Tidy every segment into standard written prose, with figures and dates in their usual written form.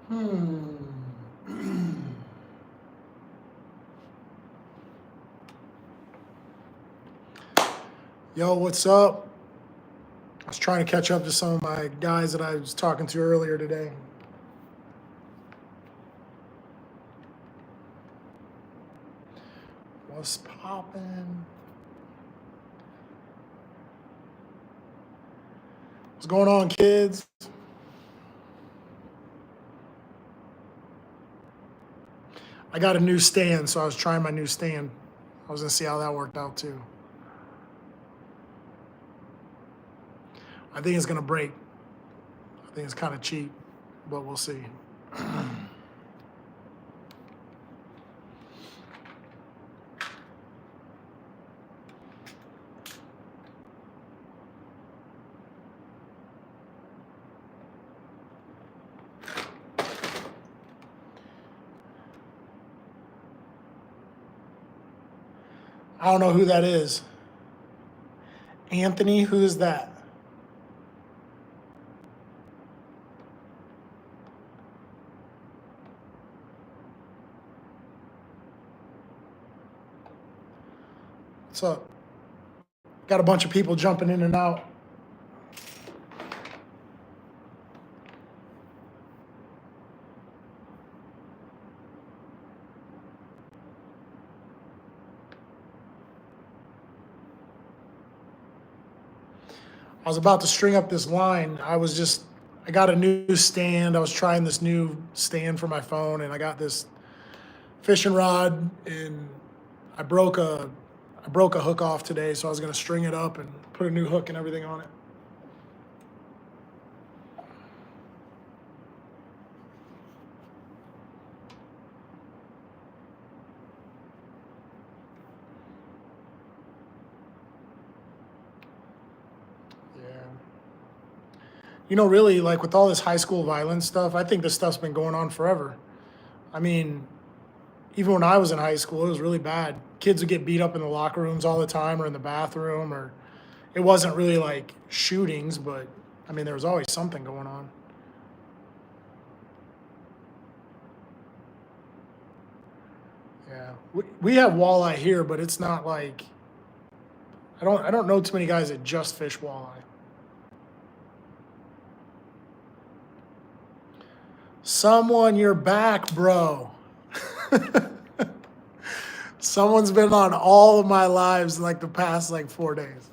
Hmm. Yo, what's up? I was trying to catch up to some of my guys that I was talking to earlier today. What's poppin'? What's going on, kids? I got a new stand, so I was trying my new stand. I was gonna see how that worked out too. I think it's gonna break. I think it's kind of cheap, but we'll see. I don't know who that is. Anthony, who is that? What's up? Got a bunch of people jumping in and out. I was about to string up this line. I got a new stand. I was trying this new stand for my phone, and I got this fishing rod, and I broke a hook off today, so I was gonna string it up and put a new hook and everything on it. Yeah. Really, like with all this high school violence stuff, I think this stuff's been going on forever. I mean, even when I was in high school, it was really bad. Kids would get beat up in the locker rooms all the time or in the bathroom, or it wasn't really like shootings, but I mean, there was always something going on. Yeah, we have walleye here, but it's not like I don't know too many guys that just fish walleye. Someone, you're back, bro. Someone's been on all of my lives like the past like 4 days.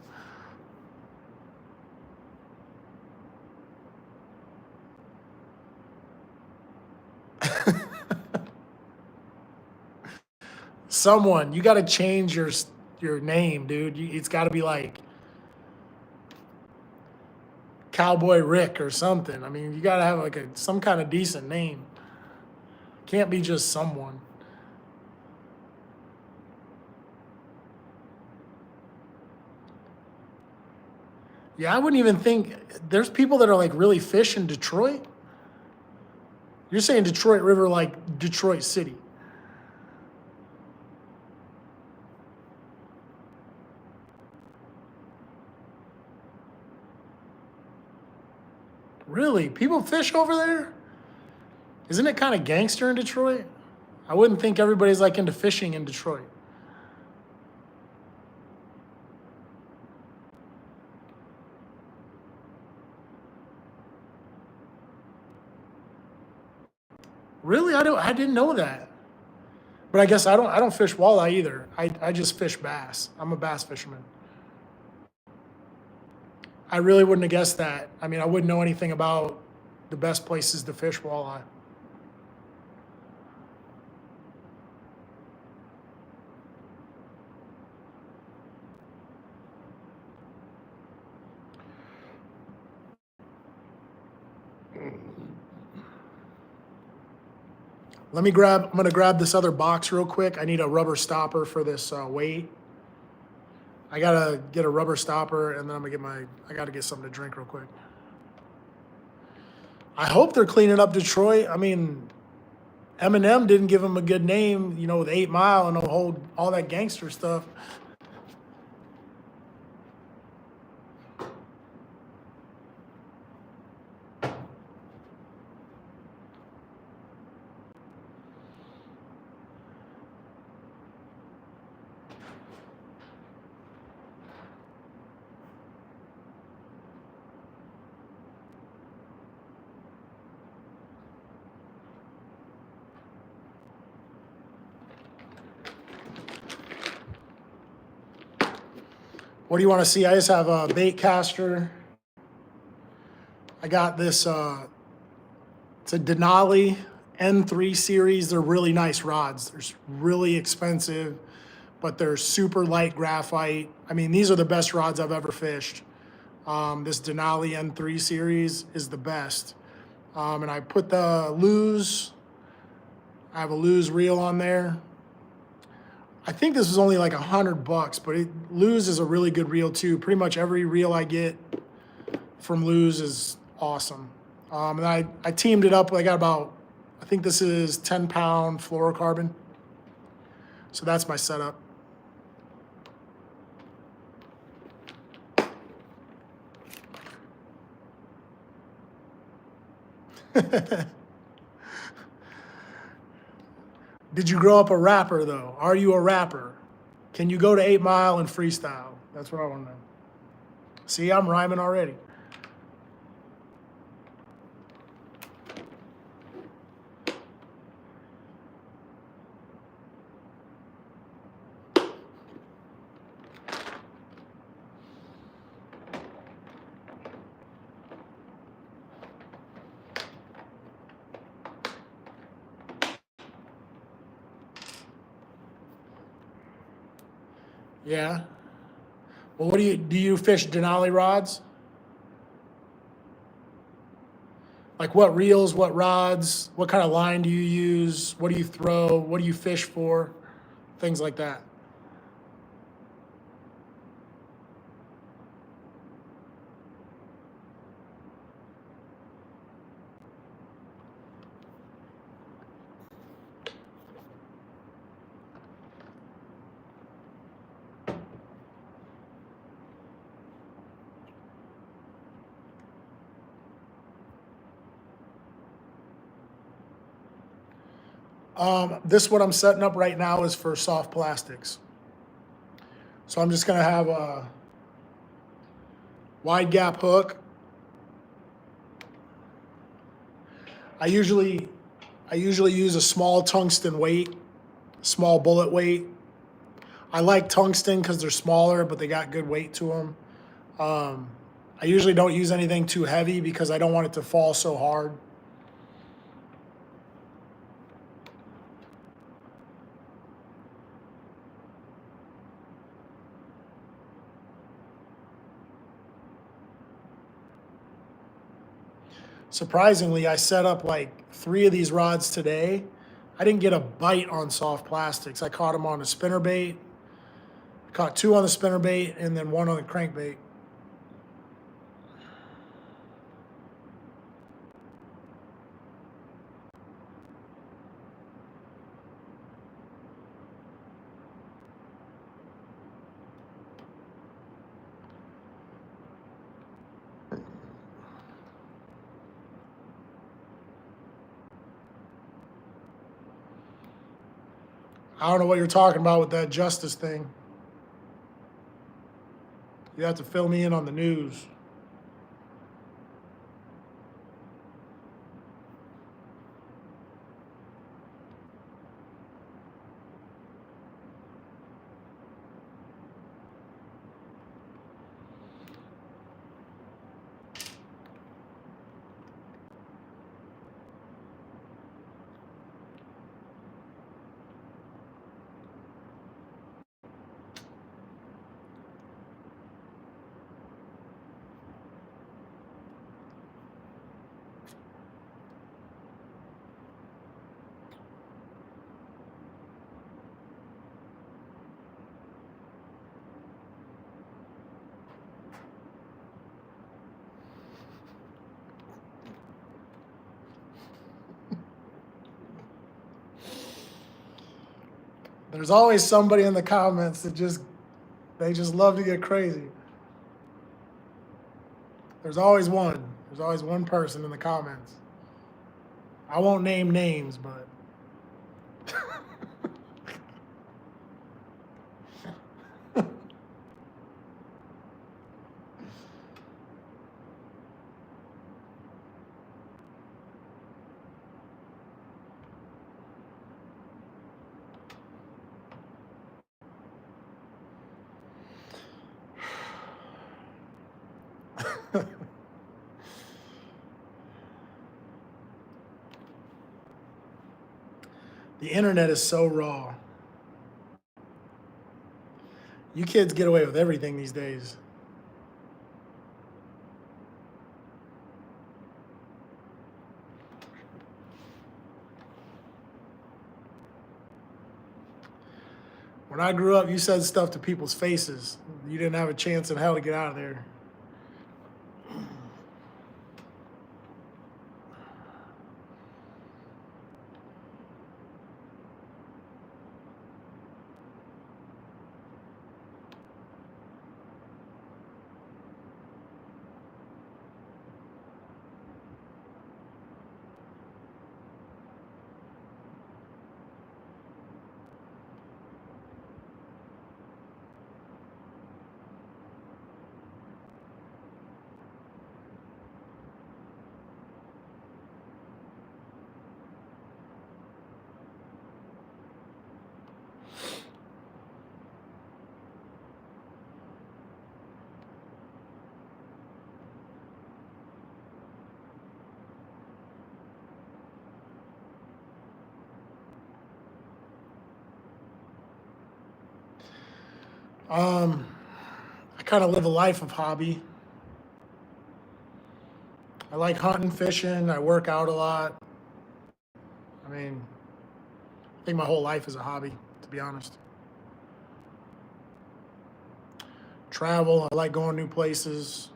Someone, you got to change your name, dude. It's got to be like Cowboy Rick or something. I mean, you got to have like some kind of decent name. Can't be just someone. Yeah, I wouldn't even think there's people that are like really fish in Detroit. You're saying Detroit River like Detroit City. Really? People fish over there? Isn't it kind of gangster in Detroit? I wouldn't think everybody's like into fishing in Detroit. Really? I didn't know that. But I guess I don't fish walleye either. I just fish bass. I'm a bass fisherman. I really wouldn't have guessed that. I mean, I wouldn't know anything about the best places to fish walleye. I'm gonna grab this other box real quick. I need a rubber stopper for this weight. I gotta get a rubber stopper, and then I gotta get something to drink real quick. I hope they're cleaning up Detroit. I mean, Eminem didn't give him a good name, with 8 Mile and all that gangster stuff. What do you want to see? I just have a bait caster. I got this, it's a Denali N3 series. They're really nice rods. They're really expensive, but they're super light graphite. I mean, these are the best rods I've ever fished. This Denali N3 series is the best. And I put the Lose, I have a Lose reel on there. I think this was only like $100, but Lose is a really good reel too. Pretty much every reel I get from Lose is awesome. And I teamed it up. I got about, I think this is 10-pound fluorocarbon. So that's my setup. Did you grow up a rapper though? Are you a rapper? Can you go to 8 Mile and freestyle? That's what I want to know. See, I'm rhyming already. Yeah. Well, what do you fish Denali rods? Like what reels, what rods, what kind of line do you use? What do you throw? What do you fish for? Things like that. This what I'm setting up right now is for soft plastics. So I'm just gonna have a wide gap hook. I usually use a small tungsten weight, small bullet weight. I like tungsten because they're smaller, but they got good weight to them. I usually don't use anything too heavy because I don't want it to fall so hard. Surprisingly, I set up like 3 of these rods today. I didn't get a bite on soft plastics. I caught them on a spinnerbait, caught 2 on the spinnerbait, and then 1 on the crankbait. I don't know what you're talking about with that justice thing. You have to fill me in on the news. There's always somebody in the comments that they just love to get crazy. There's always one. There's always one person in the comments. I won't name names, but The internet is so raw. You kids get away with everything these days. When I grew up, you said stuff to people's faces. You didn't have a chance in hell to get out of there. I kind of live a life of hobby. I like hunting, fishing. I work out a lot. I mean, I think my whole life is a hobby, to be honest. Travel. I like going new places.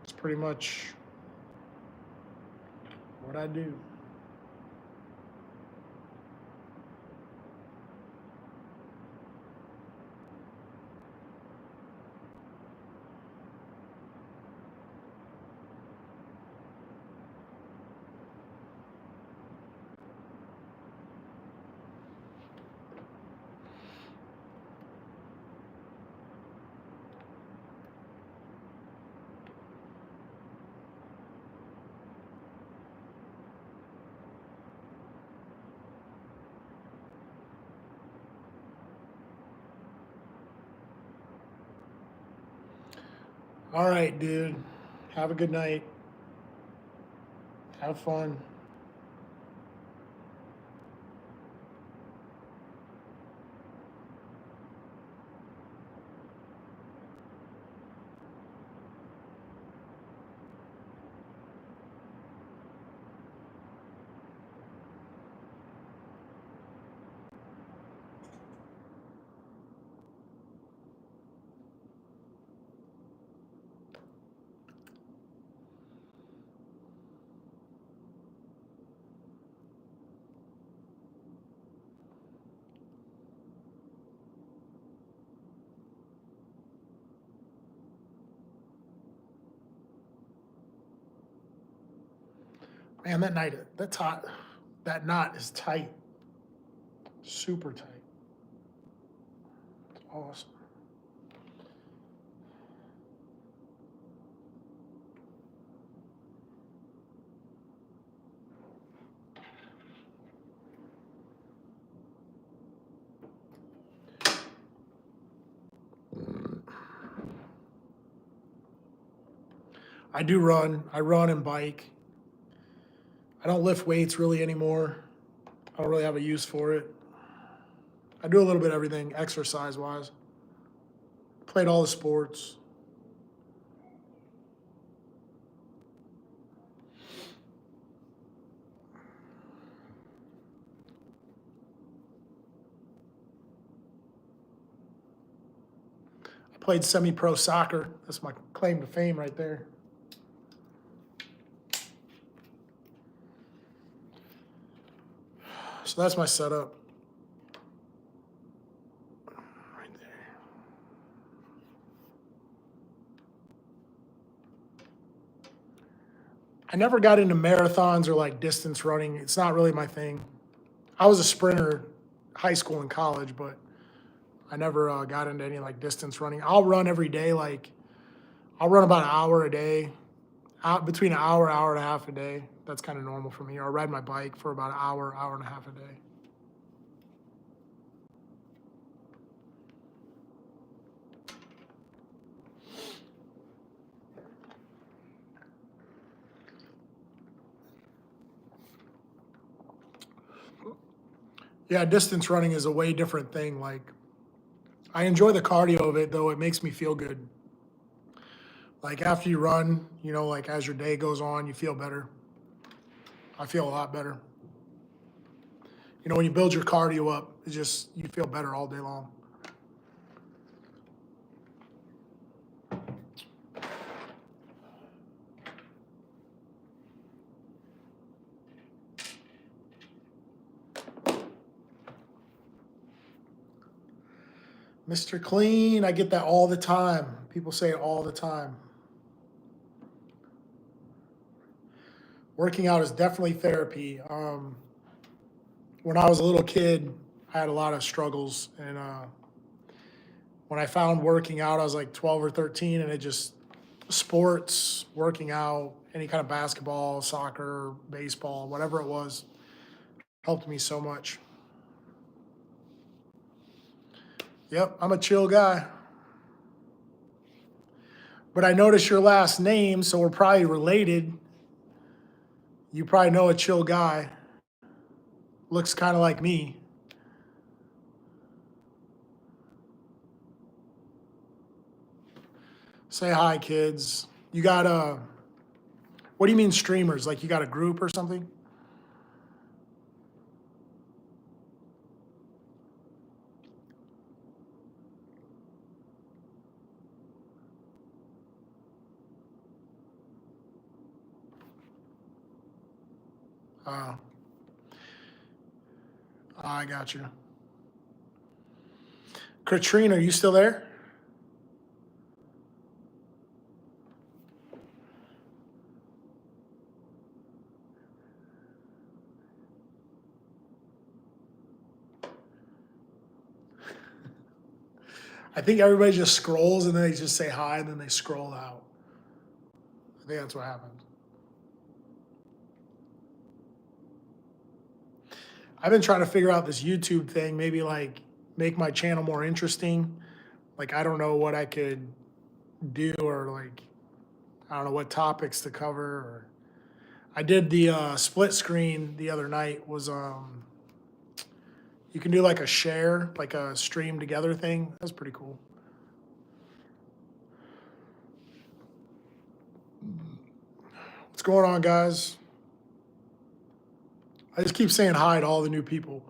It's pretty much what I do. All right, dude. Have a good night. Have fun. Man, that knot is tight. Super tight. It's awesome. I do run. I run and bike. I don't lift weights really anymore. I don't really have a use for it. I do a little bit of everything exercise wise. Played all the sports. I played semi pro soccer. That's my claim to fame right there. So that's my setup. Right there. I never got into marathons or like distance running. It's not really my thing. I was a sprinter high school and college, but I never got into any like distance running. I'll run every day. Like I'll run about an hour a day, between an hour and a half a day. That's kind of normal for me. Or I ride my bike for about an hour and a half a day. Yeah, distance running is a way different thing. Like, I enjoy the cardio of it, though it makes me feel good. Like after you run, like as your day goes on, you feel better. I feel a lot better. When you build your cardio up, it's just, you feel better all day long. Mr. Clean, I get that all the time. People say it all the time. Working out is definitely therapy. When I was a little kid, I had a lot of struggles, and when I found working out, I was like 12 or 13, and it just, sports, working out, any kind of basketball, soccer, baseball, whatever it was, helped me so much. Yep, I'm a chill guy. But I noticed your last name, so we're probably related. You probably know a chill guy. Looks kind of like me. Say hi, kids. You got what do you mean streamers? Like you got a group or something? Uh, I got you. Katrina, are you still there? I think everybody just scrolls and then they just say hi and then they scroll out. I think that's what happened. I've been trying to figure out this YouTube thing, maybe like make my channel more interesting. Like, I don't know what I could do, or like, I don't know what topics to cover. Or I did the split screen the other night. Was you can do like a share, like a stream together thing. That's pretty cool. What's going on, guys? I just keep saying hi to all the new people.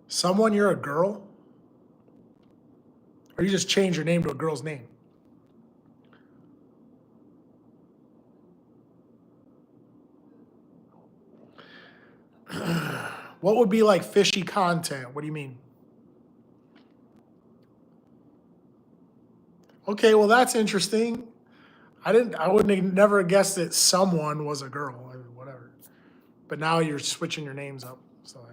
Someone, you're a girl? Or you just change your name to a girl's name? What would be like fishy content? What do you mean? Okay, well that's interesting. I wouldn't have never guessed that someone was a girl, or whatever. But now you're switching your names up. So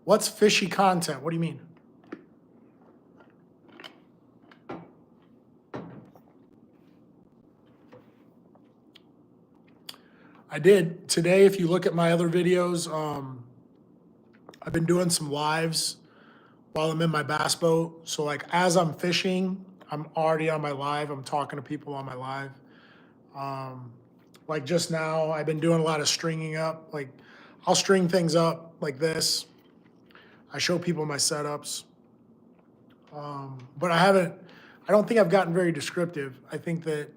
what's fishy content? What do you mean? I did today. If you look at my other videos, I've been doing some lives while I'm in my bass boat. So like as I'm fishing, I'm already on my live. I'm talking to people on my live. Like just now, I've been doing a lot of stringing up. Like I'll string things up like this. I show people my setups. But I don't think I've gotten very descriptive. I think that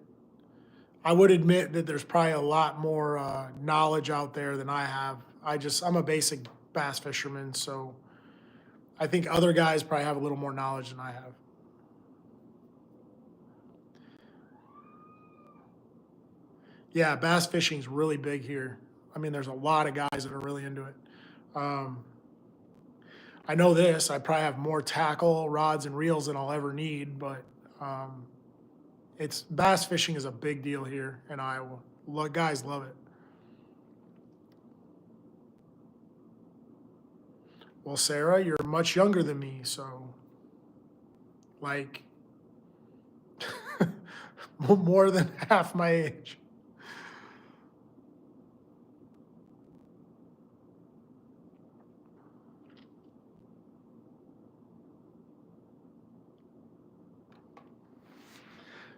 I would admit that there's probably a lot more knowledge out there than I have. I'm a basic bass fisherman, so I think other guys probably have a little more knowledge than I have. Yeah, bass fishing is really big here. I mean, there's a lot of guys that are really into it. Um, I know this. I probably have more tackle, rods, and reels than I'll ever need, but um, it's bass fishing is a big deal here in Iowa. Guys love it. Well, Sarah, you're much younger than me, so like more than half my age.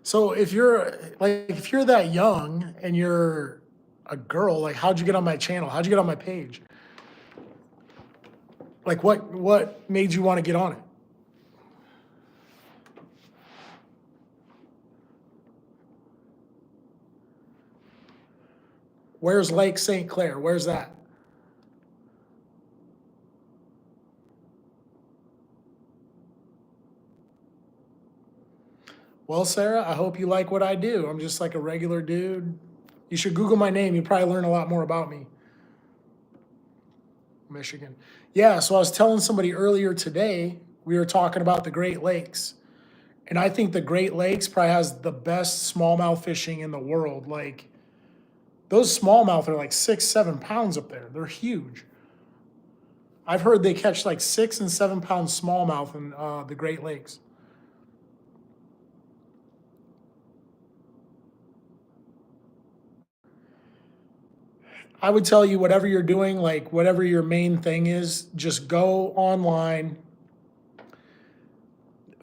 So if you're that young and you're a girl, like how'd you get on my channel? How'd you get on my page? Like what made you want to get on it? Where's Lake St. Clair? Where's that? Well, Sarah, I hope you like what I do. I'm just like a regular dude. You should Google my name. You probably learn a lot more about me. Michigan. Yeah, so I was telling somebody earlier today, we were talking about the Great Lakes. And I think the Great Lakes probably has the best smallmouth fishing in the world. Like those smallmouth are like 6, 7 pounds up there. They're huge. I've heard they catch like 6 and 7 pound smallmouth in the Great Lakes. I would tell you whatever you're doing, like whatever your main thing is, just go online,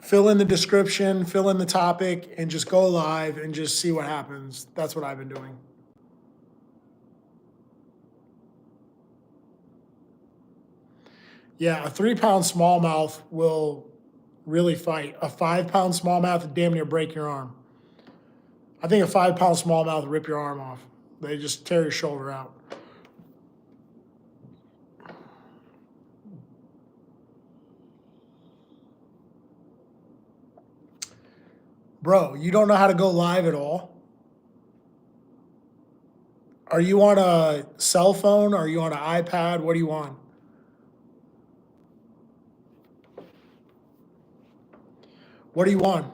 fill in the description, fill in the topic, and just go live and just see what happens. That's what I've been doing. Yeah, a 3 pound smallmouth will really fight. A 5 pound smallmouth would damn near break your arm. I think a 5 pound smallmouth will rip your arm off. They just tear your shoulder out. Bro, you don't know how to go live at all? Are you on a cell phone? Are you on an iPad? What do you want? What do you want?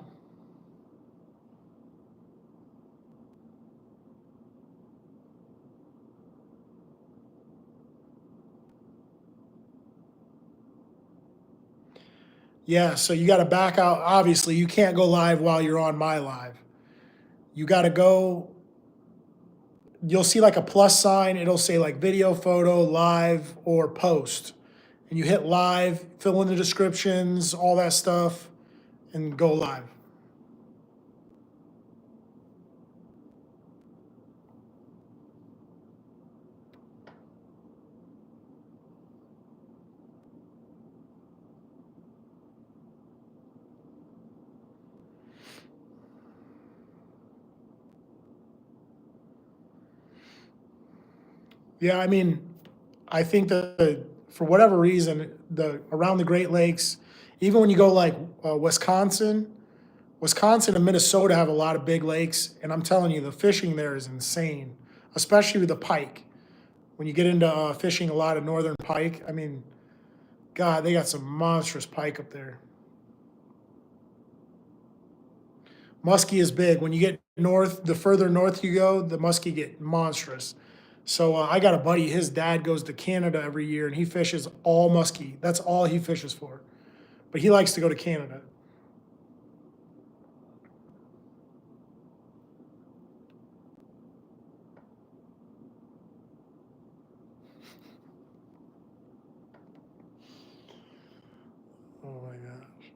Yeah, so you got to back out. Obviously, you can't go live while you're on my live. You got to go, you'll see like a plus sign. It'll say like video, photo, live, or post. And you hit live, fill in the descriptions, all that stuff, and go live. Yeah, I mean, I think that for whatever reason, the around the Great Lakes, even when you go like Wisconsin and Minnesota have a lot of big lakes, and I'm telling you, the fishing there is insane, especially with the pike. When you get into fishing a lot of northern pike, I mean, God, they got some monstrous pike up there. Muskie is big. When you get north, the further north you go, the muskie get monstrous. So I got a buddy. His dad goes to Canada every year, and he fishes all muskie. That's all he fishes for. But he likes to go to Canada. Oh my gosh.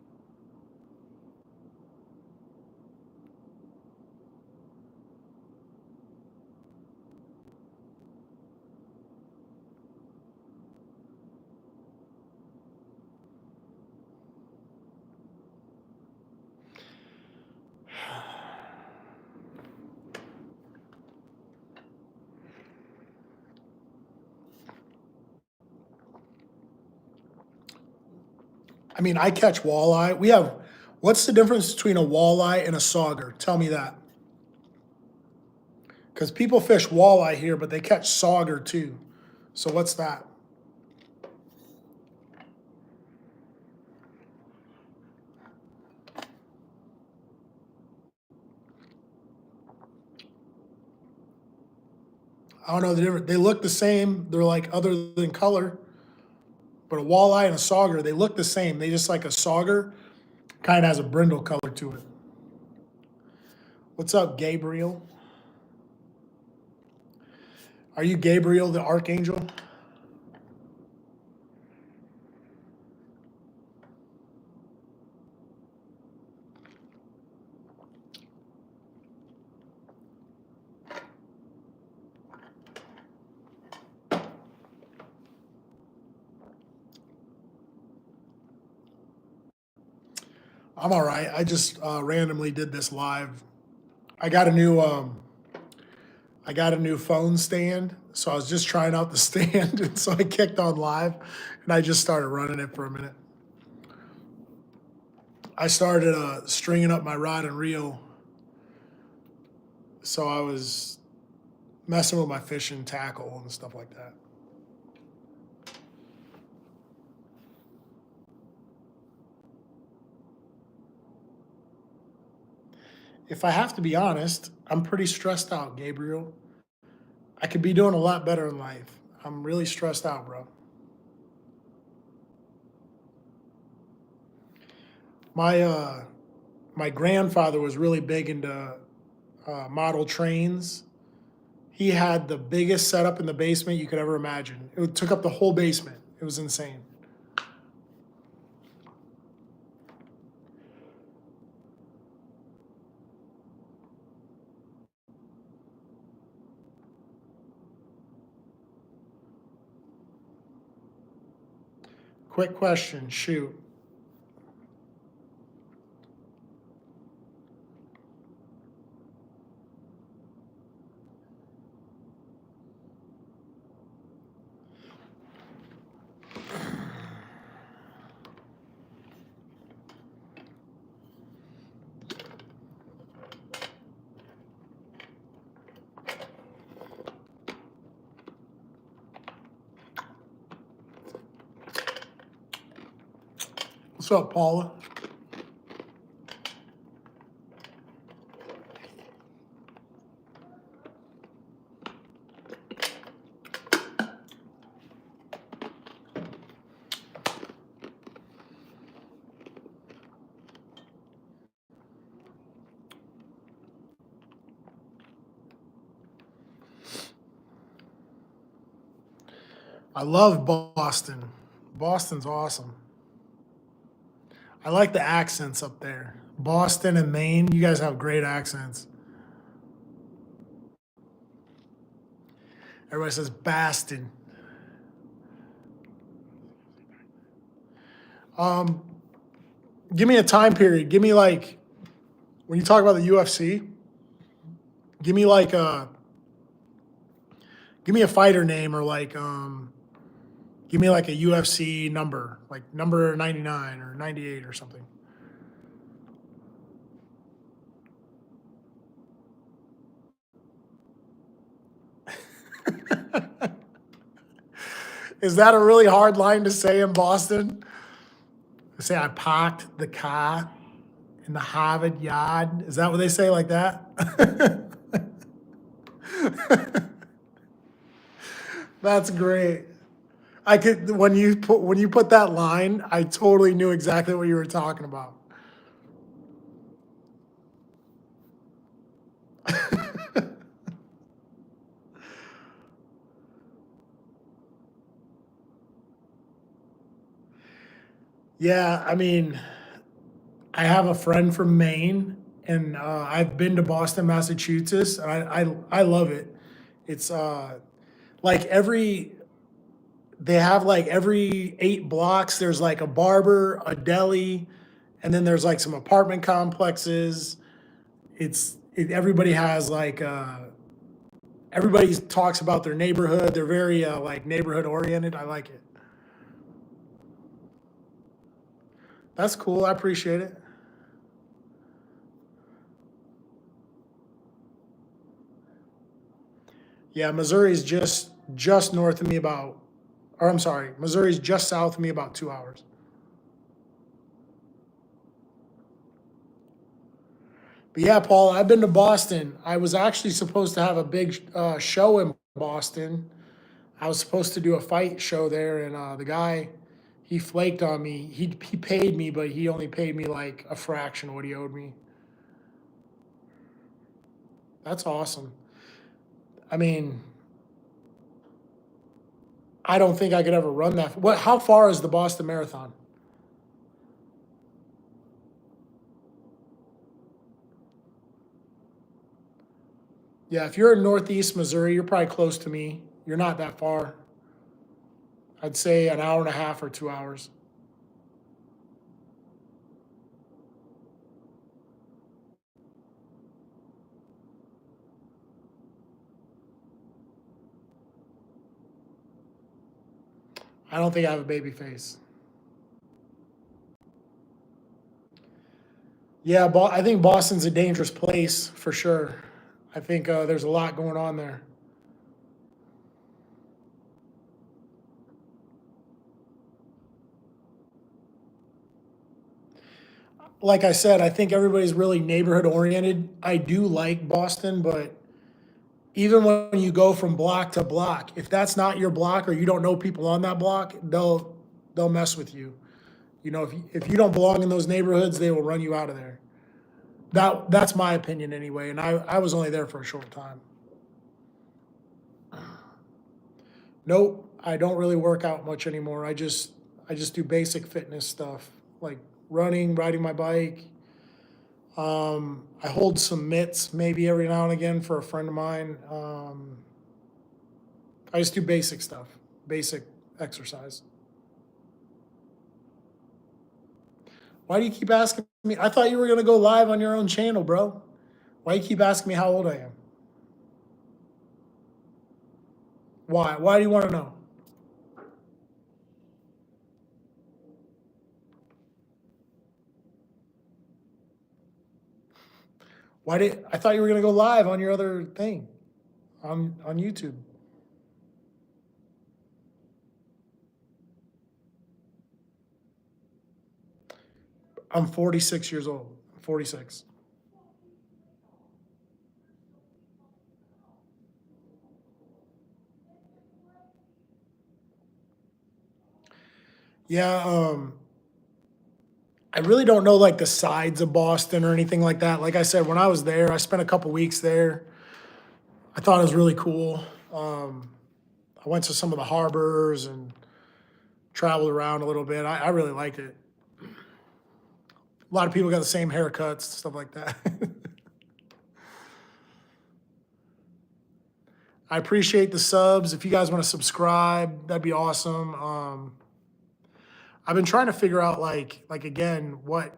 I mean, I catch walleye. What's the difference between a walleye and a sauger? Tell me that. Because people fish walleye here, but they catch sauger too. So what's that? I don't know the difference. They look the same. They're like other than color, but a walleye and a sauger, they look the same. They just like a sauger kind of has a brindle color to it. What's up, Gabriel? Are you Gabriel the Archangel? I'm all right. I just randomly did this live. I got a new I got a new phone stand, so I was just trying out the stand, and so I kicked on live, and I just started running it for a minute. I started stringing up my rod and reel, so I was messing with my fishing tackle and stuff like that. If I have to be honest, I'm pretty stressed out, Gabriel. I could be doing a lot better in life. I'm really stressed out, bro. My my grandfather was really big into model trains. He had the biggest setup in the basement you could ever imagine. It took up the whole basement. It was insane. Quick question, shoot. What's up, Paula? I love Boston. Boston's awesome. I like the accents up there. Boston and Maine, you guys have great accents. Everybody says Baston. Um, Give me a time period. Give me like when you talk about the UFC. Give me like a give me a fighter name or like give me like a UFC number, like number 99 or 98 or something. Is that a really hard line to say in Boston? Say I parked the car in the Harvard yard. Is that what they say like that? That's great. I could when you put that line, I totally knew exactly what you were talking about. Yeah, I mean, I have a friend from Maine, and I've been to Boston, Massachusetts, and I love it. It's like they have like every 8 blocks. There's like a barber, a deli, and then there's like some apartment complexes. Everybody has like everybody talks about their neighborhood. They're very like neighborhood oriented. I like it. That's cool. I appreciate it. Yeah, Missouri's just north of me about, or I'm sorry, Missouri's just south of me about 2 hours. But yeah, Paul, I've been to Boston. I was actually supposed to have a big show in Boston. I was supposed to do a fight show there, and the guy, he flaked on me. He paid me, but he only paid me like a fraction of what he owed me. That's awesome. I mean, I don't think I could ever run that. What? How far is the Boston Marathon? Yeah, if you're in Northeast Missouri, you're probably close to me. You're not that far. I'd say an hour and a half or 2 hours. I don't think I have a baby face. Yeah, I think Boston's a dangerous place for sure. I think there's a lot going on there. Like I said, I think everybody's really neighborhood oriented. I do like Boston, but even when you go from block to block, if that's not your block or you don't know people on that block, they'll mess with you. You know, if you don't belong in those neighborhoods, they will run you out of there. That's my opinion anyway, and I was only there for a short time. Nope, I don't really work out much anymore. I just do basic fitness stuff like running, riding my bike. I hold some mitts maybe every now and again for a friend of mine. I just do basic stuff, basic exercise. Why do you keep asking me? I thought you were gonna go live on your own channel, bro. Why you keep asking me how old I am? Why? Why do you want to know? I thought you were gonna go live on your other thing on YouTube. I'm 46 years old. 46. Yeah, I really don't know like the sides of Boston or anything like that. Like I said, when I was there, I spent a couple weeks there. I thought it was really cool. I went to some of the harbors and traveled around a little bit. I really liked it. A lot of people got the same haircuts, stuff like that. I appreciate the subs. If you guys want to subscribe, that'd be awesome. I've been trying to figure out like again what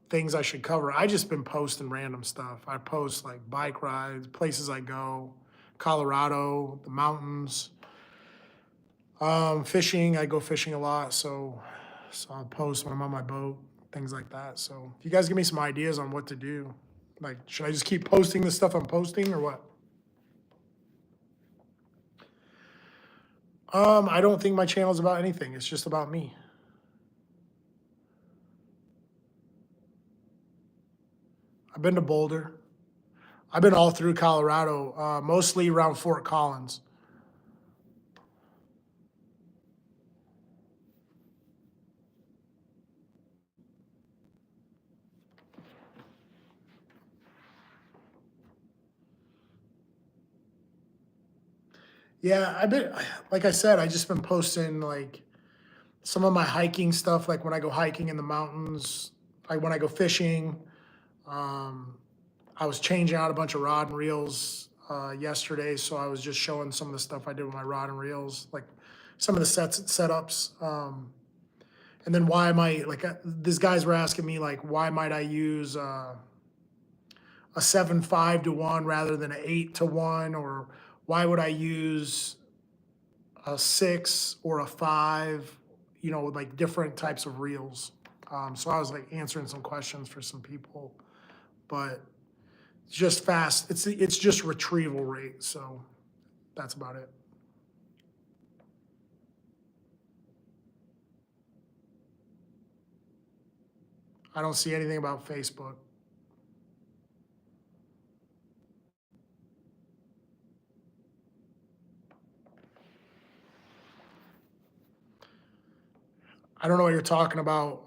things I should cover. I just been posting random stuff. I post like bike rides, places I go, Colorado, the mountains, fishing. I go fishing a lot, so I'll post when I'm on my boat, things like that. So if you guys give me some ideas on what to do, like should I just keep posting the stuff I'm posting or what? I don't think my channel's about anything. It's just about me. I've been to Boulder. I've been all through Colorado, mostly around Fort Collins. Yeah, I've been, like I said, I just been posting like some of my hiking stuff, like when I go hiking in the mountains, like when I go fishing. Um, I was changing out a bunch of rod and reels yesterday, so I was just showing some of the stuff I did with my rod and reels, like some of the setups. And then why am I like these guys were asking me like why might I use a 7.5 to 1 rather than an 8 to 1, or why would I use a 6 or a 5? You know, with like different types of reels. So I was like answering some questions for some people, but it's just fast. It's just retrieval rate. So that's about it. I don't see anything about Facebook. I don't know what you're talking about.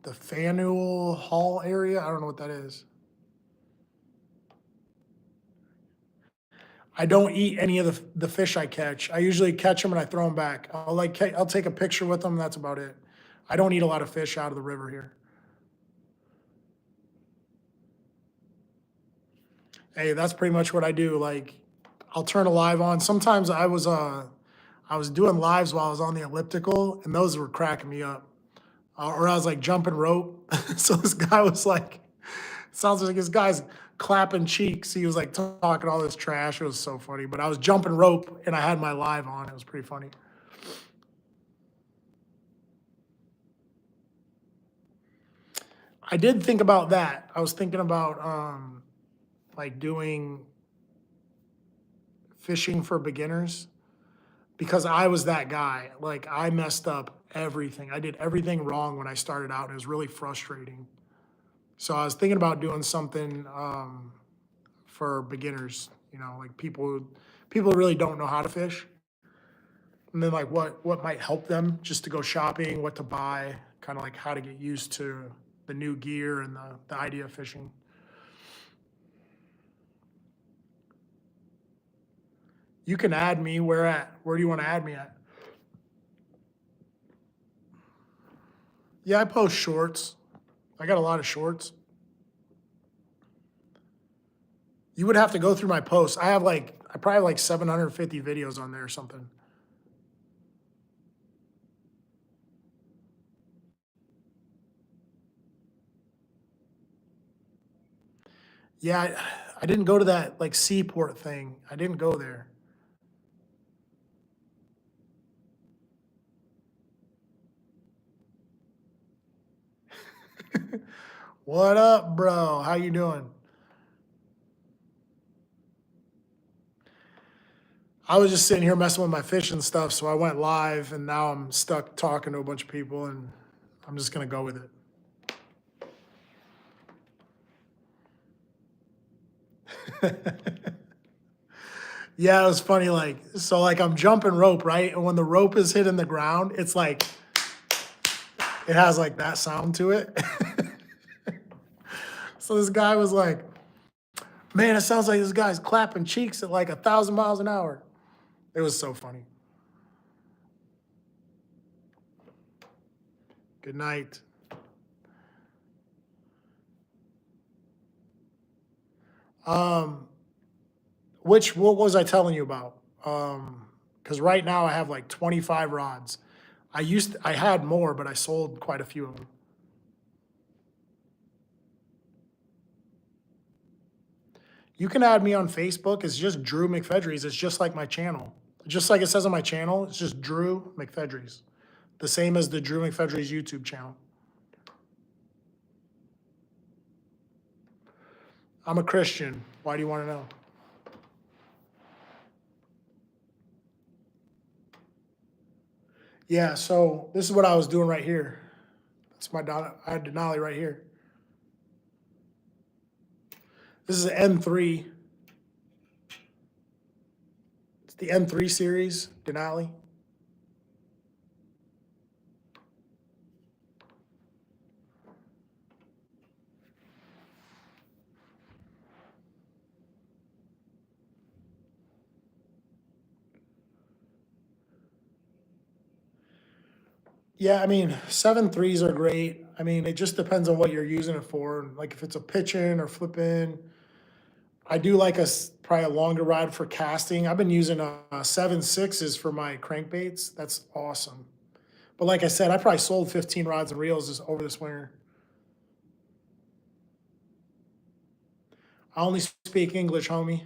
The Faneuil Hall area. I don't know what that is. I don't eat any of the fish I catch. I usually catch them and I throw them back. I'll take a picture with them. That's about it. I don't eat a lot of fish out of the river here. Hey, that's pretty much what I do. Like, I'll turn a live on. Sometimes I was doing lives while I was on the elliptical, and those were cracking me up. Or I was like jumping rope. So Sounds like this guy's clapping cheeks. He was like talking all this trash. It was so funny. But I was jumping rope and I had my live on. It was pretty funny. I did think about that. I was thinking about like doing fishing for beginners because I was that guy. Like I messed up everything. I did everything wrong when I started out. And it was really frustrating. So I was thinking about doing something for beginners. You know, like people who really don't know how to fish, and then like what might help them just to go shopping, what to buy, kind of like how to get used to the new gear and the idea of fishing. You can add me. Where do you want to add me at? Yeah, I post shorts. I got a lot of shorts. You would have to go through my posts. I probably have like 750 videos on there or something. Yeah, I didn't go to that like seaport thing. I didn't go there. What up, bro? How you doing? I was just sitting here messing with my fishing stuff, so I went live, and now I'm stuck talking to a bunch of people, and I'm just gonna go with it. Yeah, it was funny. Like, so, like, I'm jumping rope, right? And when the rope is hitting the ground, it's like it has like that sound to it. So this guy was like, "Man, it sounds like this guy's clapping cheeks at like 1,000 miles an hour." It was so funny. Good night. Um, what was I telling you about? Because right now I have like 25 rods. I had more, but I sold quite a few of them. You can add me on Facebook. It's just Drew McFedries. It's just like my channel. Just like it says on my channel, it's just Drew McFedries. The same as the Drew McFedries YouTube channel. I'm a Christian. Why do you want to know? Yeah, so this is what I was doing right here. That's I had Denali right here. This is an N3. It's the N3 series, Denali. Yeah, I mean, 7.3s are great. I mean, it just depends on what you're using it for. Like if it's a pitching or flipping, I do like probably a longer rod for casting. I've been using 7.6s for my crankbaits. That's awesome. But like I said, I probably sold 15 rods and reels over this winter. I only speak English, homie.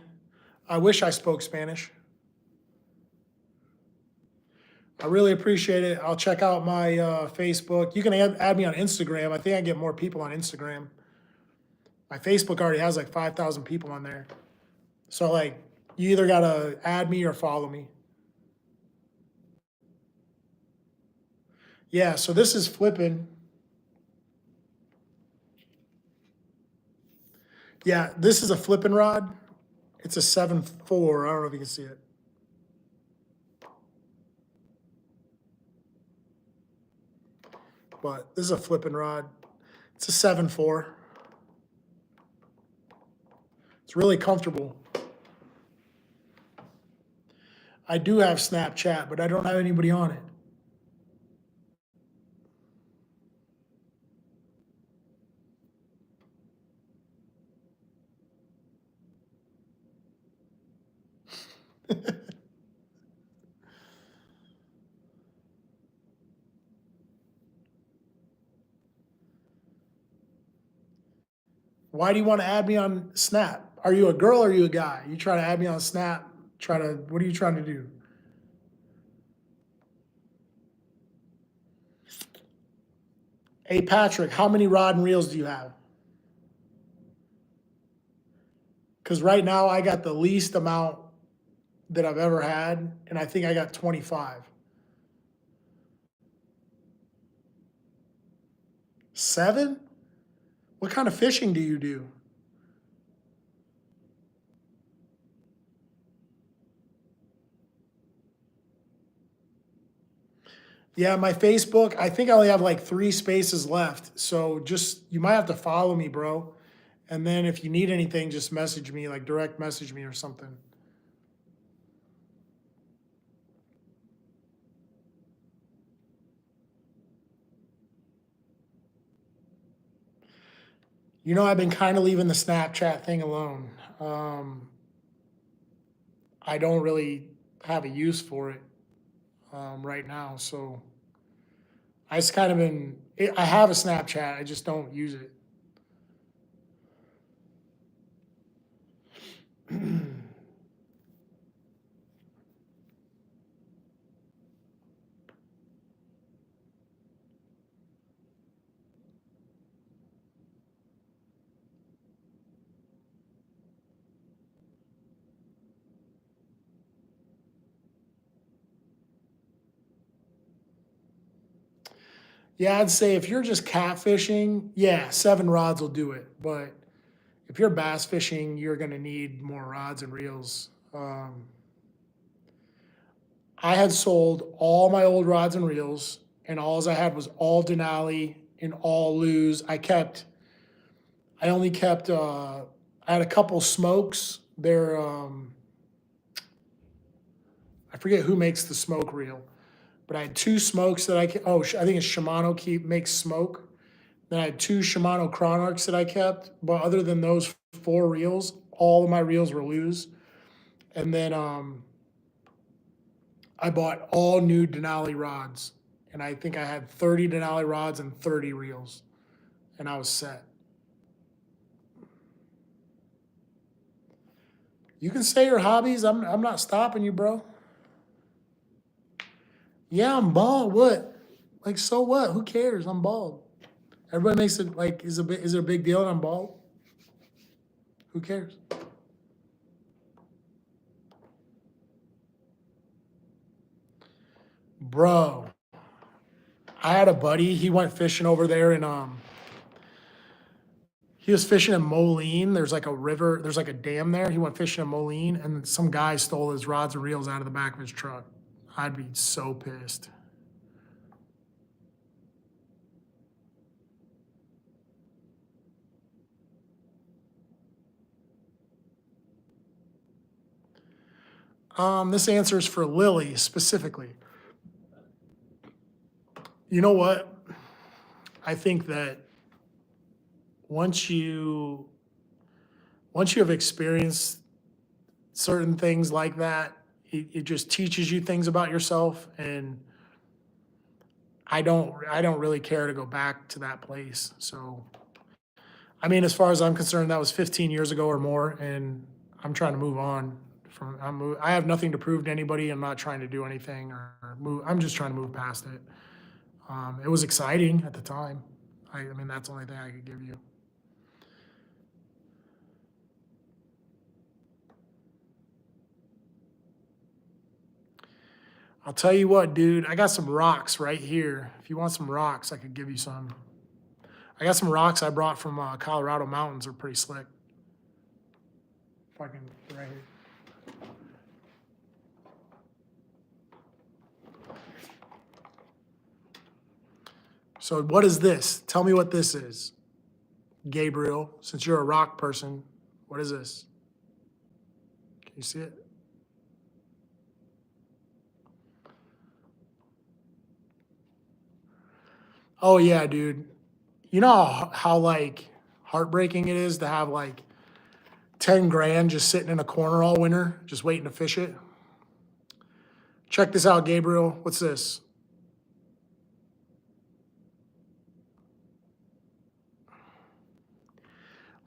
I wish I spoke Spanish. I really appreciate it. I'll check out my Facebook. You can add me on Instagram. I think I get more people on Instagram. My Facebook already has like 5,000 people on there. So like, you either gotta add me or follow me. Yeah. So this is flipping. Yeah, this is a flipping rod. It's a 7.4. I don't know if you can see it. But this is a flipping rod. It's a 7.4. It's really comfortable. I do have Snapchat, but I don't have anybody on it. Why do you want to add me on Snap? Are you a girl or are you a guy? You try to add me on Snap, what are you trying to do? Hey, Patrick, how many rod and reels do you have? Because right now I got the least amount that I've ever had, and I think I got 25. 7? What kind of fishing do you do? Yeah, my Facebook, I think I only have like 3 spaces left. So just, you might have to follow me, bro. And then if you need anything, just message me, like direct message me or something. You know, I've been kind of leaving the Snapchat thing alone. I don't really have a use for it right now. So I just kind of been, I have a Snapchat, I just don't use it. Yeah, I'd say if you're just catfishing, yeah, 7 rods will do it. But if you're bass fishing, you're going to need more rods and reels. I had sold all my old rods and reels, and all I had was all Denali and all Lew's. I only kept, I had a couple smokes. I forget who makes the smoke reel, but I had 2 smokes that I think it's Shimano makes smoke. Then I had 2 Shimano Chronarchs that I kept. But other than those 4 reels, all of my reels were Lew's. And then I bought all new Denali rods. And I think I had 30 Denali rods and 30 reels. And I was set. You can say your hobbies. I'm not stopping you, bro. Yeah, I'm bald. What? Like, so what? Who cares? I'm bald. Everybody makes it like, is it a big deal that I'm bald? Who cares? Bro, I had a buddy. He went fishing over there, and he was fishing in Moline. There's like a river. There's like a dam there. He went fishing in Moline, and some guy stole his rods and reels out of the back of his truck. I'd be so pissed. This answer is for Lily specifically. You know what? I think that once you once you have experienced certain things like that, it just teaches you things about yourself, and I don't really care to go back to that place. So I mean, as far as I'm concerned, that was 15 years ago or more, and I'm trying to move on. I have nothing to prove to anybody. I'm not trying to do anything or move. I'm just trying to move past it. It was exciting at the time. I mean, that's the only thing I could give you. I'll tell you what, dude. I got some rocks right here. If you want some rocks, I could give you some. I got some rocks I brought from Colorado mountains. They're pretty slick. Fucking right here. So what is this? Tell me what this is. Gabriel, since you're a rock person, what is this? Can you see it? Oh yeah, dude. You know how like heartbreaking it is to have like 10 grand just sitting in a corner all winter, just waiting to fish it? Check this out, Gabriel. What's this?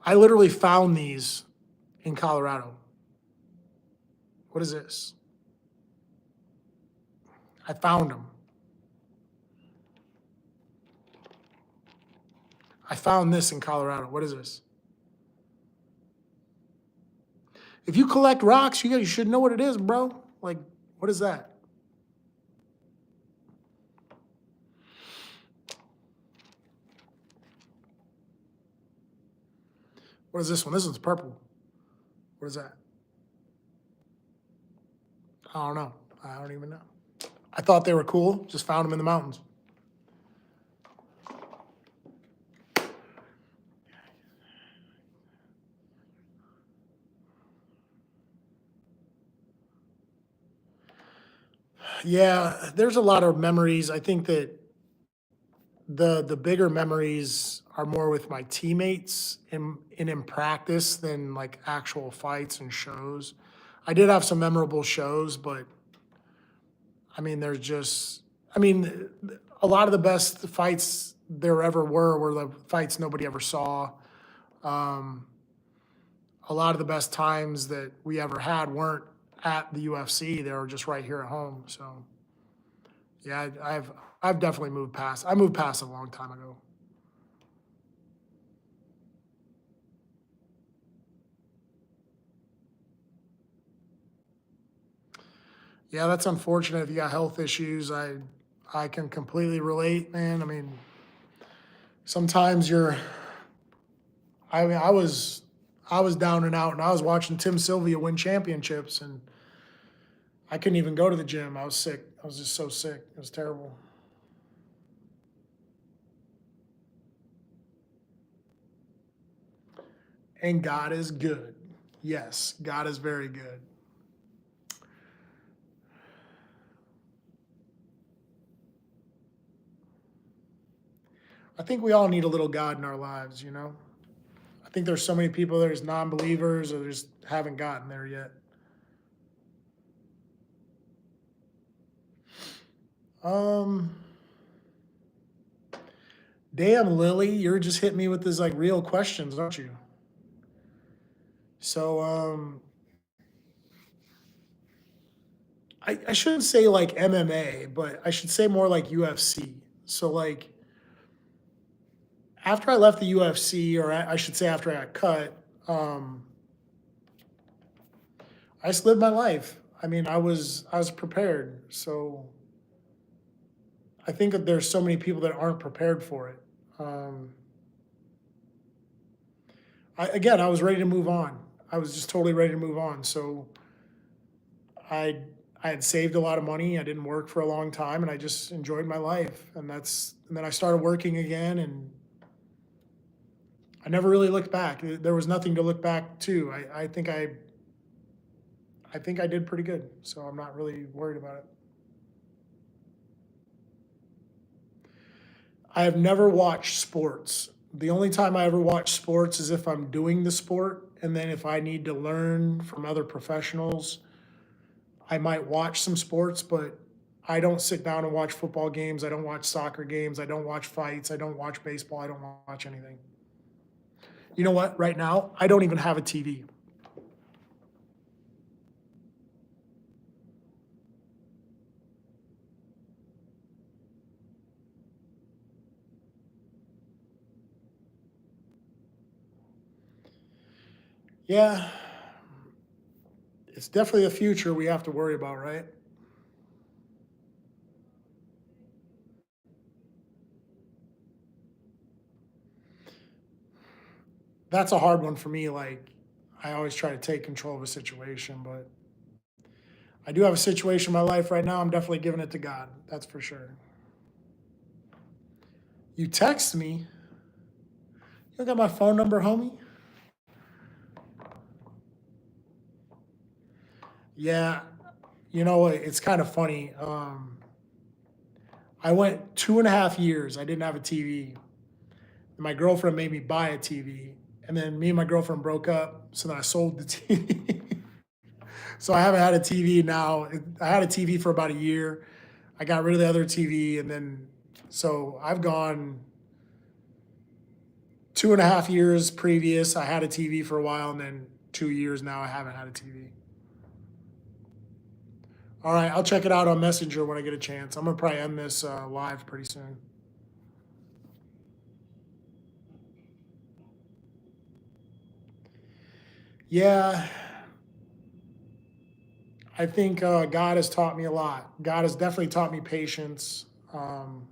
I literally found these in Colorado. What is this? I found them. I found this in Colorado. What is this? If you collect rocks, you should know what it is, bro. Like, what is that? What is this one? This one's purple. What is that? I don't know. I don't even know. I thought they were cool. Just found them in the mountains. Yeah, there's a lot of memories. I think that the bigger memories are more with my teammates in practice than like actual fights and shows. I did have some memorable shows, but I mean, there's just, I mean, a lot of the best fights there ever were the fights nobody ever saw. Um, a lot of the best times that we ever had weren't at the UFC; they were just right here at home. So, yeah, I've definitely moved past. I moved past it a long time ago. Yeah, that's unfortunate if you got health issues. I can completely relate, man. I mean, sometimes I was down and out, and I was watching Tim Sylvia win championships, and I couldn't even go to the gym. I was sick. I was just so sick. It was terrible. And God is good. Yes, God is very good. I think we all need a little God in our lives, you know? I think there's so many people there's non-believers or just haven't gotten there yet. Um, damn, Lily, you're just hitting me with these like real questions, aren't you? So, I shouldn't say like MMA, but I should say more like UFC. So, like, after I left the UFC, or I should say after I got cut, um, I just lived my life. I mean, I was prepared. So I think that there's so many people that aren't prepared for it. Um, again, I was ready to move on. I was just totally ready to move on. So I I had saved a lot of money. I didn't work for a long time, and I just enjoyed my life. And then I started working again, and I never really looked back. There was nothing to look back to. I think I did pretty good. So I'm not really worried about it. I have never watched sports. The only time I ever watch sports is if I'm doing the sport, and then if I need to learn from other professionals, I might watch some sports, but I don't sit down and watch football games. I don't watch soccer games. I don't watch fights. I don't watch baseball. I don't watch anything. You know what? Right now, I don't even have a TV. Yeah, it's definitely a future we have to worry about, right? That's a hard one for me. Like, I always try to take control of a situation, but I do have a situation in my life right now. I'm definitely giving it to God. That's for sure. You text me. You got my phone number, homie? Yeah. You know, it's kind of funny. I went 2.5 years. I didn't have a TV. My girlfriend made me buy a TV, and then me and my girlfriend broke up. So then I sold the TV. So I haven't had a TV now. I had a TV for about a year. I got rid of the other TV, and then so I've gone 2.5 years previous, I had a TV for a while, and then 2 years now I haven't had a TV. All right, I'll check it out on Messenger when I get a chance. I'm gonna probably end this live pretty soon. Yeah, I think God has taught me a lot. God has definitely taught me patience. Um,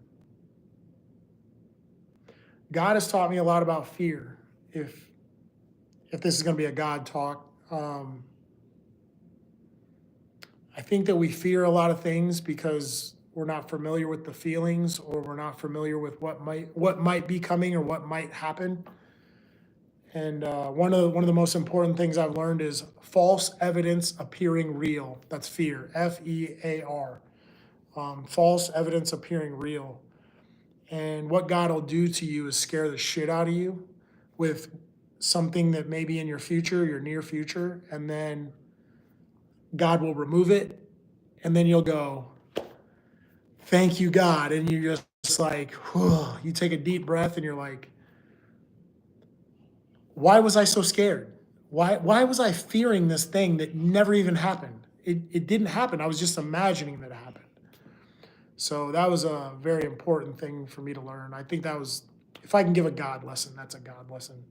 God has taught me a lot about fear. If if this is going to be a God talk, I think that we fear a lot of things because we're not familiar with the feelings, or we're not familiar with what might be coming or what might happen. And one of the most important things I've learned is false evidence appearing real. That's fear. FEAR. False evidence appearing real. And what God will do to you is scare the shit out of you with something that may be in your future, your near future, and then God will remove it, and then you'll go, "Thank you, God," and you're just like, whew, you take a deep breath, and you're like, "Why was I so scared? Why was I fearing this thing that never even happened? It didn't happen. I was just imagining that it happened." So that was a very important thing for me to learn. I think that was, if I can give a God lesson, that's a God lesson.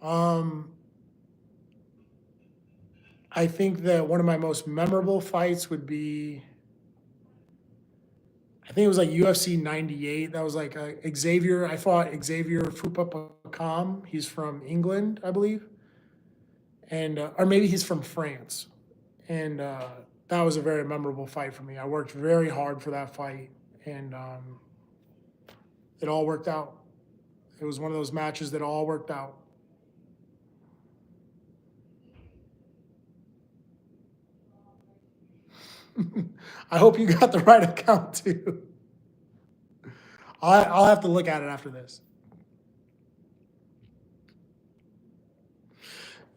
Um, I think that one of my most memorable fights would be, I think it was like UFC 98. That was like Xavier. I fought Xavier Fupapakam. He's from England, I believe, and or maybe he's from France. And that was a very memorable fight for me. I worked very hard for that fight, and it all worked out. It was one of those matches that all worked out. I hope you got the right account too. I'll have to look at it after this.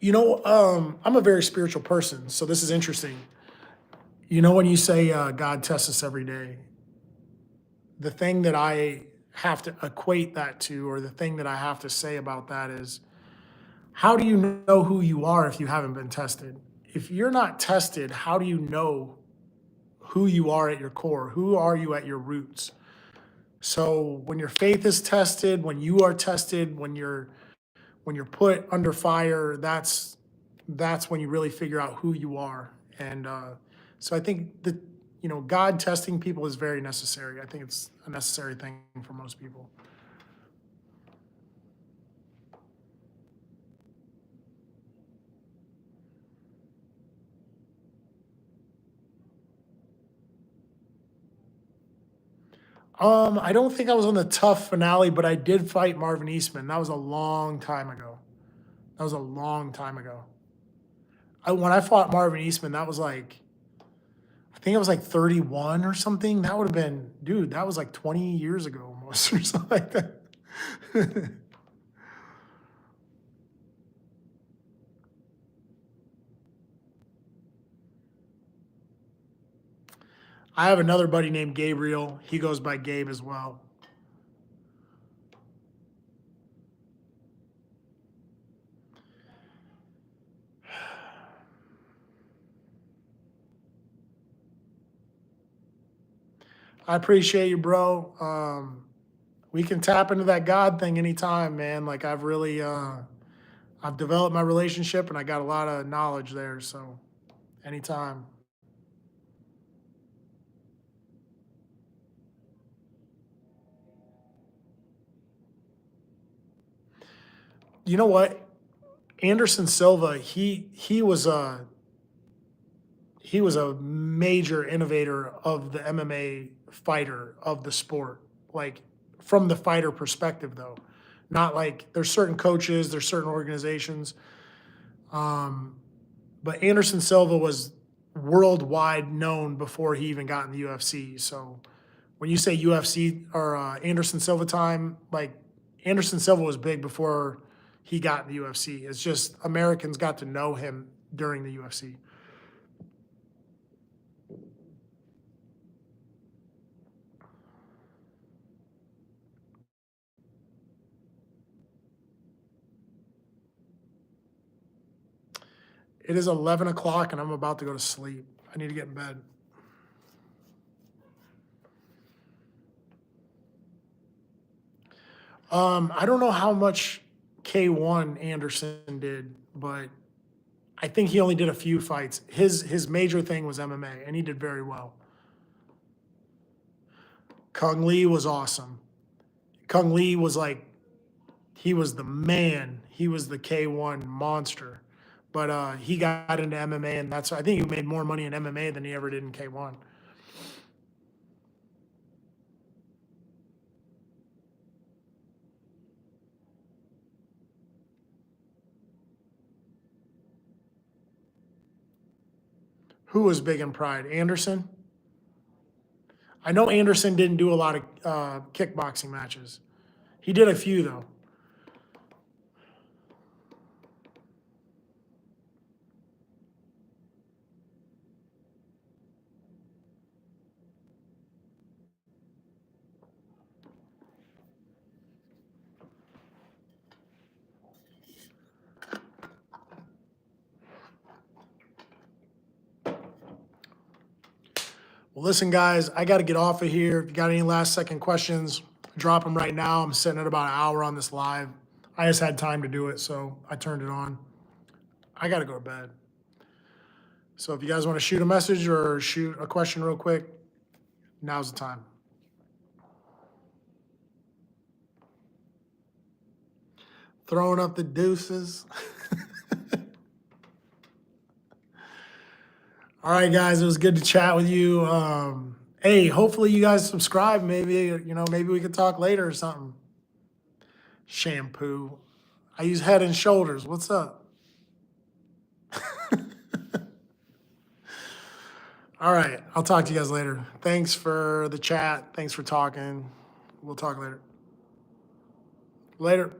I'm a very spiritual person, so this is interesting. When you say God tests us every day, the thing that I have to equate that to, or the thing that I have to say about that is, how do you know who you are if you haven't been tested? If you're not tested, how do you know who you are at your core? Who are you at your roots? So when your faith is tested, when you are tested, when you're put under fire, that's when you really figure out who you are. And so I think that God testing people is very necessary. I think it's a necessary thing for most people. I don't think I was on the tough finale, but I did fight Marvin Eastman. That was a long time ago. That was a long time ago. When I fought Marvin Eastman, that was like, I think I was like 31 or something. That would have been, dude, that was like 20 years ago almost, or something like that. I have another buddy named Gabriel. He goes by Gabe as well. I appreciate you, bro. We can tap into that God thing anytime, man. Like I've developed my relationship, and I got a lot of knowledge there. So anytime. You know what? Anderson Silva, he was a major innovator of the MMA fighter of the sport. Like, from the fighter perspective, though, not like, there's certain coaches, there's certain organizations. Um, but Anderson Silva was worldwide known before he even got in the UFC. So when you say UFC or Anderson Silva time, like, Anderson Silva was big before he got in the UFC. It's just Americans got to know him during the UFC. It is 11 o'clock and I'm about to go to sleep. I need to get in bed. I don't know how much K1 Anderson did, but I think he only did a few fights. His major thing was MMA, and he did very well. Kung Lee was awesome. Kung Lee was like, he was the man. He was the K1 monster. But he got into MMA, and I think he made more money in MMA than he ever did in K1. Who was big in Pride? Anderson? I know Anderson didn't do a lot of kickboxing matches. He did a few, though. Well, listen, guys, I got to get off of here. If you got any last second questions, drop them right now. I'm sitting at about an hour on this live. I just had time to do it, so I turned it on. I got to go to bed. So if you guys want to shoot a message or shoot a question real quick, now's the time. Throwing up the deuces. All right, guys, it was good to chat with you. Hey, hopefully you guys subscribe. Maybe, maybe we could talk later or something. Shampoo. I use Head and Shoulders. What's up? All right, I'll talk to you guys later. Thanks for the chat. Thanks for talking. We'll talk later. Later.